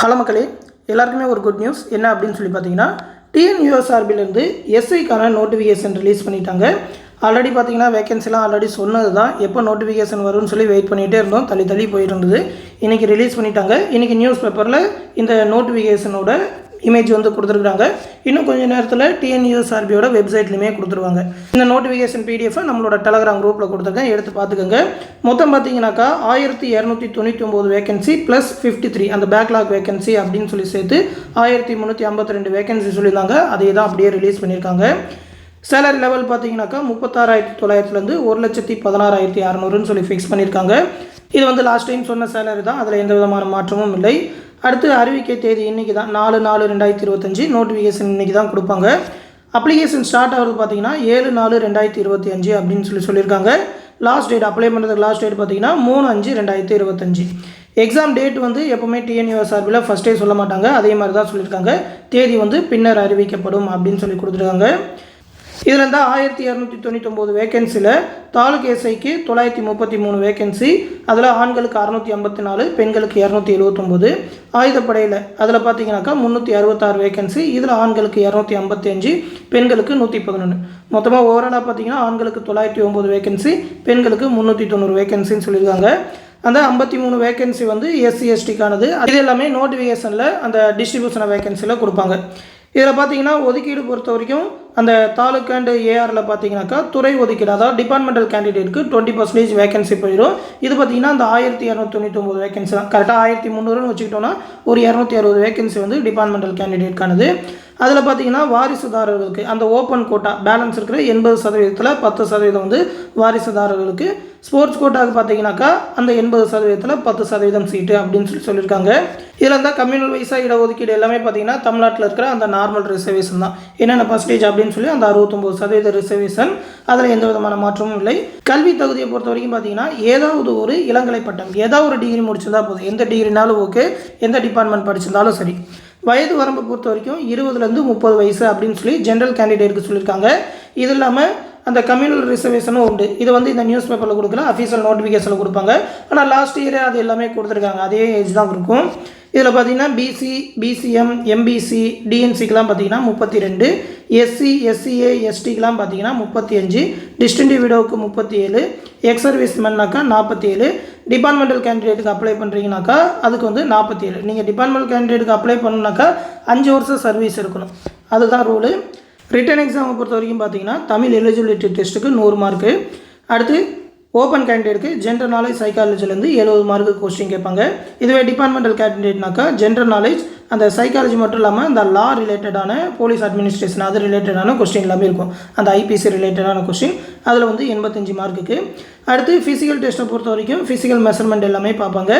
Hello மக்களே, எல்லாருக்குமே ஒரு குட் நியூஸ். என்ன அப்படின்னு சொல்லி பார்த்தீங்கன்னா, டிஎன்யூஎஸ்ஆர்பிலேருந்து எஸ்ஐக்கான நோட்டிஃபிகேஷன் ரிலீஸ் பண்ணிட்டாங்க. ஆல்ரெடி பார்த்தீங்கன்னா வேகன்சிலாம் ஆல்ரெடி சொன்னது தான். எப்போ நோட்டிஃபிகேஷன் வரும்னு சொல்லி வெயிட் பண்ணிகிட்டே இருந்தோம். தள்ளி போயிட்டு இருந்தது. இன்றைக்கி ரிலீஸ் பண்ணிட்டாங்க. இன்றைக்கி நியூஸ் பேப்பரில் இந்த நோட்டிஃபிகேஷனோட இமேஜ் வந்து கொடுத்துருக்குறாங்க. இன்னும் கொஞ்சம் நேரத்தில் டிஎன்யூஎஸ்ஆர்பியோட வெப்சைட்லையுமே கொடுத்துருவாங்க. இந்த நோட்டிஃபிகேஷன் பிடிஎஃப் நம்மளோட டெலகிராம் குரூப்பில் கொடுத்துருக்கேன், எடுத்து பார்த்துக்கோங்க. மொத்தம் பார்த்தீங்கன்னாக்கா 1299 வேகன்சி ப்ளஸ் 53 அந்த பேக்லாக் வேகன்சி அப்படின்னு சொல்லி சேர்த்து 1352 வேகன்சி சொல்லியிருந்தாங்க. அதே தான் அப்படியே ரிலீஸ் பண்ணியிருக்காங்க. சேலரி லெவல் பார்த்தீங்கன்னாக்கா 36,900லேருந்து 1,16,600ன்னு சொல்லி ஃபிக்ஸ் பண்ணியிருக்காங்க. இது வந்து லாஸ்ட் டைம் சொன்ன சேலரி தான், அதில் எந்த விதமான மாற்றமும் இல்லை. அடுத்து அறிவிக்கை தேதி இன்றைக்கி தான் 4/4/2025 நோட்டிஃபிகேஷன் இன்றைக்கி தான் கொடுப்பாங்க. அப்ளிகேஷன் ஸ்டார்ட் ஆகிறது பார்த்தீங்கன்னா 7/4/2025 அப்படின்னு சொல்லியிருக்காங்க. லாஸ்ட் டேட் அப்ளை பண்ணுறதுக்கு லாஸ்ட் டேட் பார்த்தீங்கன்னா 3/5/2025. எக்ஸாம் டேட் வந்து எப்போவுமே டிஎன்யூஎஸ்ஆர்பியில் ஃபஸ்ட்டே சொல்ல மாட்டாங்க, அதே மாதிரி தான் சொல்லியிருக்காங்க. தேதி வந்து பின்னர் அறிவிக்கப்படும் அப்படின்னு சொல்லி கொடுத்துருக்காங்க. இதில் இருந்தால் 1299 வேகன்சியில் தாலுக் எஸ்ஐக்கு 933 வேகன்சி, அதில் ஆண்களுக்கு 654, பெண்களுக்கு 279. ஆயுதப்படையில் அதில் பார்த்தீங்கன்னாக்கா 366 வேகன்சி, இதில் ஆண்களுக்கு 255, பெண்களுக்கு 111. மொத்தமாக ஓவராலாக பார்த்தீங்கன்னா ஆண்களுக்கு 909 வேகன்சி, பெண்களுக்கு 390 வேகன்சின்னு சொல்லியிருக்காங்க. அந்த 53 வேகன்சி வந்து எஸ்சி எஸ்டிக்கானது. அது எல்லாமே நோட்டிஃபிகேஷனில் அந்த டிஸ்ட்ரிபியூஷன் வேகன்சியில் கொடுப்பாங்க. இதில் பார்த்தீங்கன்னா ஒதுக்கீடு பொறுத்த வரைக்கும் அந்த தாலுக் அண்ட் ஏஆரில் பார்த்தீங்கன்னாக்கா துறை ஒதுக்கீடு, அதாவது டிபார்ட்மெண்டல் கேண்டிடேட்டுக்கு 20% வேகன்சி போயிடும். இது பார்த்தீங்கன்னா அந்த 1299 வேகன்சி தான். கரெக்டாக 1300ன்னு வச்சுக்கிட்டோன்னா ஒரு 260 வேகன்சி வந்து டிபார்ட்மெண்டல் கேண்டிடேட்கானது. அதில் பார்த்தீங்கன்னா வாரிசுதாரர்களுக்கு அந்த ஓப்பன் கோட்டா பேலன்ஸ் இருக்கிற 80%ல் 10% வந்து வாரிசுதாரர்களுக்கு, ஸ்போர்ட்ஸ் கோட்டாவுக்கு பார்த்தீங்கன்னாக்கா அந்த 80%ல் 10% சீட்டு அப்படின்னு சொல்லியிருக்காங்க. இதில் இருந்தால் கம்யூனல் வைஸாக இடஒதுக்கீடு எல்லாமே பார்த்தீங்கன்னா தமிழ்நாட்டில் இருக்கிற அந்த நார்மல் ரிசர்வேஷன் தான். என்னென்ன பர்சன்டேஜ் அப்படின்னு சொல்லி அந்த 69% ரிசர்வேஷன், அதில் எந்த விதமான மாற்றமும் இல்லை. கல்வி தகுதியை பொறுத்த வரைக்கும் பார்த்தீங்கன்னா ஏதாவது ஒரு இளங்கலை பட்டம், ஏதாவது ஒரு டிகிரி முடிச்சிருந்தா போதும். எந்த டிகிரினாலும் ஓகே, எந்த டிபார்ட்மெண்ட் படிச்சிருந்தாலும் சரி. வயது வரம்பை பொறுத்த வரைக்கும் 20லேருந்து 30 வயசு அப்படின்னு சொல்லி ஜென்ரல் கேண்டிடேட்டுக்கு சொல்லியிருக்காங்க. இது இல்லாமல் அந்த கம்யூனல் ரிசர்வேஷனும் உண்டு. இது வந்து இந்த நியூஸ் பேப்பரில் கொடுக்கல, அஃபீஷியல் நோட்டிஃபிகேஷனில் கொடுப்பாங்க. ஆனால் லாஸ்ட் இயரே அது எல்லாமே கொடுத்துருக்காங்க, அதே ஏஜ் தான் இருக்கும். இதில் பார்த்தீங்கன்னா பிசி, பிசிஎம், எம்பிசி, டிஎன்சிக்கெலாம் பார்த்தீங்கன்னா 32, எஸ்சி, எஸ்சிஏ, எஸ்டிக்கெலாம் பார்த்தீங்கன்னா 35, டிஸ்டிங்க்ட் விடோவுக்கு 37, எக்ஸ் சர்வீஸ்மேன்னாக்கா 47, டிபார்ட்மெண்டல் கேண்டிடேட்டுக்கு அப்ளை பண்ணுறீங்கனாக்கா அதுக்கு வந்து 47. நீங்கள் டிபார்ட்மெண்டல் கேண்டிடேட்டுக்கு அப்ளை பண்ணணுனாக்கா 5 வருஷம் சர்வீஸ் இருக்கணும், அதுதான் ரூலு. ரிட்டன் எக்ஸாமை பொறுத்த வரைக்கும் பார்த்தீங்கன்னா தமிழ் எலிஜிபிலிட்டி டெஸ்ட்டுக்கு 100 மார்க்கு. அடுத்து ஓப்பன் கேண்டிடேட்டுக்கு ஜென்ரல் நாலேஜ் சைக்காலஜிலேருந்து 70 மார்க்கு கொஸ்டின் கேட்பாங்க. இதுவே டிபார்ட்மெண்டல் கேண்டிடேட்னாக்கா ஜென்ரல் நாலேஜ் அந்த சைக்காலஜி மட்டும் இல்லாமல் அந்த லா ரிலேட்டடான போலீஸ் அட்மினிஸ்ட்ரேஷன் அது ரிலேட்டடான கொஸ்டின் எல்லாமே இருக்கும். அந்த ஐபிசி ரிலேட்டடான கொஸ்டின் அதில் வந்து 85 மார்க்குக்கு. அடுத்து ஃபிசிக்கல் டெஸ்ட்டை பொறுத்த வரைக்கும் ஃபிசிக்கல் மெஷர்மெண்ட் எல்லாமே பார்ப்பாங்க.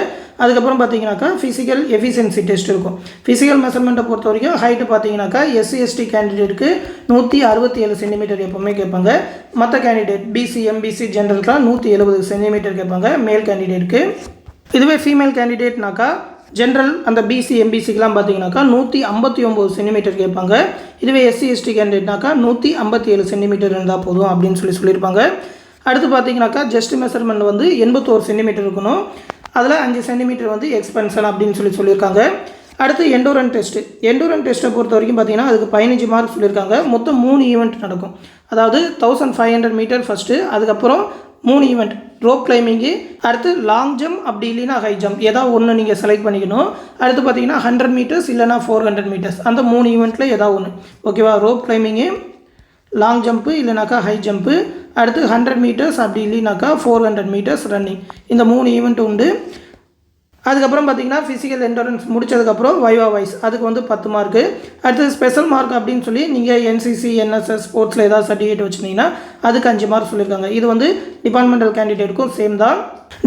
அதுக்கப்புறம் பார்த்தீங்கன்னாக்கா ஃபிசிக்கல் எஃபிஷியன்சி டெஸ்ட் இருக்கும். ஃபிசிக்கல் மெஷர்மெண்ட்டை பொறுத்த வரைக்கும் ஹைட்டு பார்த்தீங்கன்னாக்கா எஸ்சி எஸ்டி கேண்டிடேட்டுக்கு 167 சென்டிமீட்டர் எப்போவுமே கேட்பாங்க. மற்ற கேண்டிடேட் பிசி, எம்பிசி, ஜென்ரலுக்குலாம் 170 சென்டிமீட்டர் கேட்பாங்க மேல் கேண்டிடேட்டுக்கு. இதுவே ஃபீமேல் கேண்டிடேட்னாக்கா ஜென்ரல் அந்த பிசி, எம்பிசிக்கெலாம் பார்த்தீங்கன்னாக்கா 159 சென்டிமீட்டர் கேட்பாங்க. இதுவே எஸ்சி எஸ்டி கேண்டிடேட்னாக்கா 157 சென்டிமீட்டர் இருந்தால் போதும் அப்படின்னு சொல்லியிருப்பாங்க. அடுத்து பார்த்தீங்கன்னாக்கா ஜஸ்ட் மெஷர்மெண்ட் வந்து 81 சென்டிமீட்டர் இருக்கணும். அதில் 5 சென்டிமீட்டர் வந்து எக்ஸ்பென்ஷன் அப்படின்னு சொல்லியிருக்காங்க. அடுத்து எண்டூரன் டெஸ்ட்டு. எண்டூரன் டெஸ்ட்டை பொறுத்த வரைக்கும் பார்த்தீங்கன்னா அதுக்கு 15 மார்க் சொல்லியிருக்காங்க. மொத்தம் 3 ஈவெண்ட் நடக்கும். அதாவது 1500 மீட்டர் ஃபஸ்ட்டு, அதுக்கப்புறம் 3 ஈவெண்ட் ரோப் கிளைம்பிங்கு, அடுத்து லாங் ஜம்ப், அப்படி இல்லைனா ஹை ஜம்ப், ஏதாவது ஒன்று நீங்கள் செலக்ட் பண்ணிக்கணும். அடுத்து பார்த்தீங்கன்னா 100 மீட்டர்ஸ் இல்லைனா 400 மீட்டர்ஸ், அந்த 3 ஈவெண்ட்டில் ஏதாவது ஒன்று ஓகேவா. ரோப் கிளைம்பிங்கு, லாங் ஜம்ப்பு இல்லைனாக்கா ஹை ஜம்ப்பு, அடுத்து 100 மீட்டர்ஸ் அப்படி இல்லைனாக்கா 400 மீட்டர்ஸ் ரன்னிங், இந்த 3 ஈவெண்ட் உண்டு. அதுக்கப்புறம் பார்த்தீங்கன்னா ஃபிசிக்கல் என்டூரன்ஸ் முடித்ததுக்கப்புறம் வைவா வைஸ் அதுக்கு வந்து 10 மார்க்கு. அடுத்து ஸ்பெஷல் மார்க் அப்படின்னு சொல்லி நீங்கள் என்சிசி, என்எஸ்எஸ், ஸ்போர்ட்ஸில் ஏதாவது சர்டிஃபிகேட் வச்சுருந்தீங்கன்னா அதுக்கு 5 மார்க் சொல்லியிருக்காங்க. இது வந்து டிபார்ட்மெண்டல் கேண்டிடேட்டுக்கும் சேம் தான்.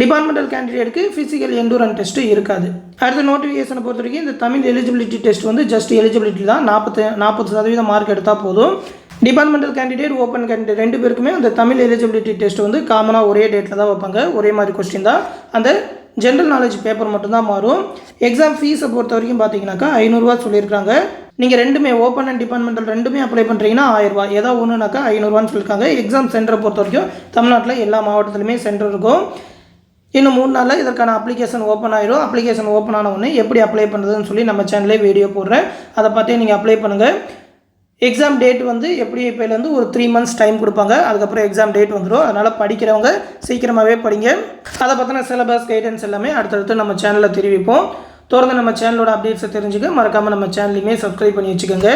டிபார்ட்மெண்டல் கேண்டிடேட்டுக்கு ஃபிசிக்கல் என்டூரன்ஸ் டெஸ்ட்டு இருக்காது. அடுத்து நோட்டிஃபிகேஷனை பொறுத்த வரைக்கும் இந்த தமிழ் எலிஜிபிலிட்டி டெஸ்ட் வந்து ஜஸ்ட் எலிஜிபிலிட்டி தான். 40% மார்க் எடுத்தால் போதும். டிபார்ட்மெண்டல் கேண்டிடேட், ஓப்பன் கேண்டிடேட் 2 பேருக்குமே அந்த தமிழ் எலிஜிபிலிட்டி டெஸ்ட் வந்து காமனாக ஒரே டேட்டில் தான் வைப்பாங்க, ஒரே மாதிரி கொஸ்டின் தான். அந்த ஜென்ரல் நாலேஜ் பேப்பர் மட்டும்தான் மாறும். எக்ஸாம் ஃபீஸை பொறுத்த வரைக்கும் பார்த்தீங்கன்னாக்கா 500 ரூபா சொல்லியிருக்காங்க. நீங்கள் ரெண்டுமே ஓப்பன் அண்ட் டிபார்ட்மெண்டல் ரெண்டுமே அப்ளை பண்ணுறீங்கன்னா 1000 ரூபா, ஏதாவது ஒன்றுனாக்கா 500 ரூபான்னு சொல்லியிருக்காங்க. எக்ஸாம் சென்டரை பொறுத்த வரைக்கும் தமிழ்நாட்டில் எல்லா மாவட்டத்துலையுமே சென்டர் இருக்கும். இன்னும் 3 நாளில் இதற்கான அப்ளிகேஷன் ஓப்பன் ஆயிடும். அப்ளிகேஷன் ஓப்பன் ஆன உடனே எப்படி அப்ளை பண்ணுறதுன்னு சொல்லி நம்ம சேனல்லே வீடியோ போடுறேன். அதை பார்த்தே நீங்கள் அப்ளை பண்ணுங்கள். எக்ஸாம் டேட் வந்து எப்படி இப்போலேருந்து ஒரு 3 months டைம் கொடுப்பாங்க. அதுக்கப்புறம் எக்ஸாம் டேட் வந்துடும். அதனால் படிக்கிறவங்க சீக்கிரமாகவே படிங்க. அதை பற்றின சிலபஸ் கைடன்ஸ் எல்லாமே அடுத்தடுத்து நம்ம சேனலில் தெரிவிப்போம். தொடர்ந்து நம்ம சேனலோட அப்டேட்ஸை தெரிஞ்சுக்க மறக்காமல் நம்ம சேனலையுமே சப்ஸ்கிரைப் பண்ணி வச்சுக்கோங்க.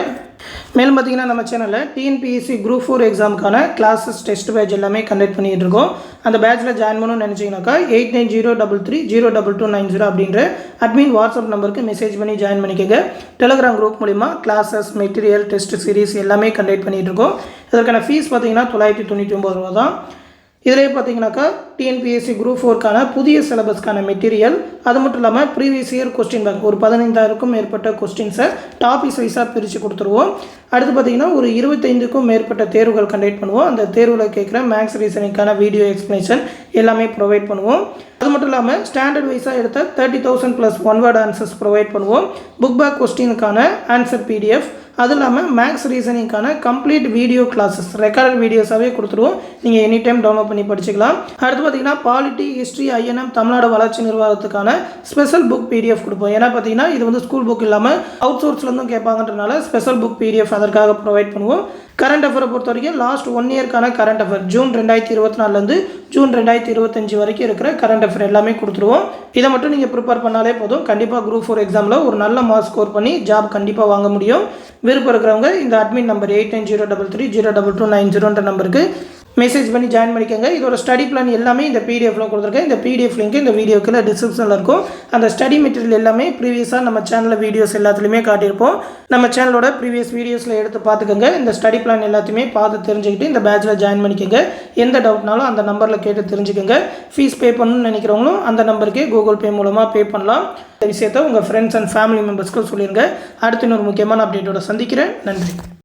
மேலும் பார்த்தீங்கன்னா நம்ம சேனலில் டிஎன்பிஎஸ்சி குரூப் 4 எக்ஸாமுக்கான கிளாஸஸ் டெஸ்ட் பேட்ச் எல்லாமே கண்டக்ட் பண்ணிகிட்டு இருக்கோம். அந்த பேட்சில் ஜாயின் பண்ணணும்னு நினச்சிங்கனாக்கா 8903302290 அப்படின்ற அட்மின் வாட்ஸ்அப் நம்பருக்கு மெசேஜ் பண்ணி ஜாயின் பண்ணிக்கோங்க. டெலிகிராம் குரூப் மூலிமா கிளாஸஸ் மெட்டீரியல் டெஸ்ட் சீரிஸ் எல்லாமே கண்டக்ட் பண்ணிகிட்டு இருக்கோம். இதற்கான ஃபீஸ் பார்த்தீங்கன்னா 999 ரூபா தான். இதிலே பார்த்தீங்கன்னாக்கா டிஎன்பிஎஸ்சி குரூப் 4க்கான புதிய சிலபஸ்க்கான மெட்டீரியல், அது மட்டும் இல்லாமல் ப்ரீவியஸ் இயர் கொஸ்டின் பேங்க் ஒரு 15,000க்கும் மேற்பட்ட கொஸ்டின்ஸை டாபிக்ஸ் வைஸாக பிரித்து கொடுத்துருவோம். அடுத்து பார்த்தீங்கன்னா ஒரு 25க்கும் மேற்பட்ட தேர்வுகள் கண்டக்ட் பண்ணுவோம். அந்த தேர்வில் கேட்குற மேக்ஸ் ரீசனிங்கான வீடியோ எக்ஸ்ப்ளனேஷன் எல்லாமே ப்ரொவைட் பண்ணுவோம். அது மட்டும் இல்லாமல் ஸ்டாண்டர்ட் வைஸாக எடுத்த 30,000 + 1 word ஆன்சர்ஸ் ப்ரொவைட் பண்ணுவோம். புக் பேக் கொஸ்டினுக்கான ஆன்சர் PDF, அது இல்லாமல் மேக்ஸ் ரீசனிங்கான கம்ப்ளீட் வீடியோ கிளாஸஸ் ரெக்கார்டட் வீடியோஸாகவே கொடுத்துருவோம். நீங்கள் எனி டைம் டவுன்லோட் பண்ணி படிச்சுக்கலாம். அடுத்து பார்த்தீங்கன்னா பாலிட்டி, ஹிஸ்ட்ரி, INM தமிழ்நாடு வளர்ச்சி நிர்வாகத்துக்கான ஸ்பெஷல் புக் PDF கொடுப்போம். ஏன்னா பார்த்தீங்கன்னா இது வந்து ஸ்கூல் புக் இல்லாமல் அவுட் சோர்ஸ்லேருந்தும் கேட்பாங்கன்றனால ஸ்பெஷல் புக் PDF அதற்காக ப்ரொவைட் பண்ணுவோம். கரண்ட் அஃபேரை பொறுத்த வரைக்கும் லாஸ்ட் 1 இயர்க்கான கரண்ட் அஃபேர் ஜூன் 2024லேருந்து ஜூன் 2025 வரைக்கும் இருக்கிற கரண்ட் அஃபேர் எல்லாமே கொடுத்துருவோம். இதை மட்டும் நீங்கள் ப்ரிப்பேர் பண்ணாலே போதும். கண்டிப்பாக குரூப் 4 எக்ஸாமில் ஒரு நல்ல மார்க் ஸ்கோர் பண்ணி ஜாப் கண்டிப்பாக வாங்க முடியும். விருப்பம் இருக்கிறவங்க இந்த அட்மின் நம்பர் 8903302290 நம்பருக்கு மெசேஜ் பண்ணி ஜாயின் பண்ணிக்கோங்க. இதோட ஸ்டடி பிளான் எல்லாமே இந்த பிடிஎஃப்ல கொடுத்துருக்கேன். இந்த பிடிஎஃப் லிங்க் இந்த வீடியோக்குள்ள டிஸ்கிரிப்ஷனில் இருக்கும். அந்த ஸ்டடி மெட்டீரியல் எல்லாமே ப்ரீவியஸாக நம்ம சேனலில் வீடியோஸ் எல்லாத்துலேயுமே காட்டியிருப்போம். நம்ம சேனலோட ப்ரீவியஸ் வீடியோஸில் எடுத்து பார்த்துக்கோங்க. இந்த ஸ்டடி பிளான் எல்லாத்தையுமே பார்த்து தெரிஞ்சுக்கிட்டு இந்த பேட்சில் ஜாயின் பண்ணிக்கோங்க. எந்த டவுட்னாலும் அந்த நம்பரில் கேட்டு தெரிஞ்சுக்கோங்க. ஃபீஸ் பே பண்ணணும்னு நினைக்கிறவங்களும் அந்த நம்பருக்கே கூகுள் பே மூலமாக பே பண்ணலாம். இந்த விஷயத்தை உங்கள் ஃப்ரெண்ட்ஸ் அண்ட் ஃபேமிலி மெம்பர்ஸ்க்கு சொல்லிடுங்க. அடுத்து இன்னொரு முக்கியமான அப்டேட்டோட சந்திக்கிறேன். நன்றி.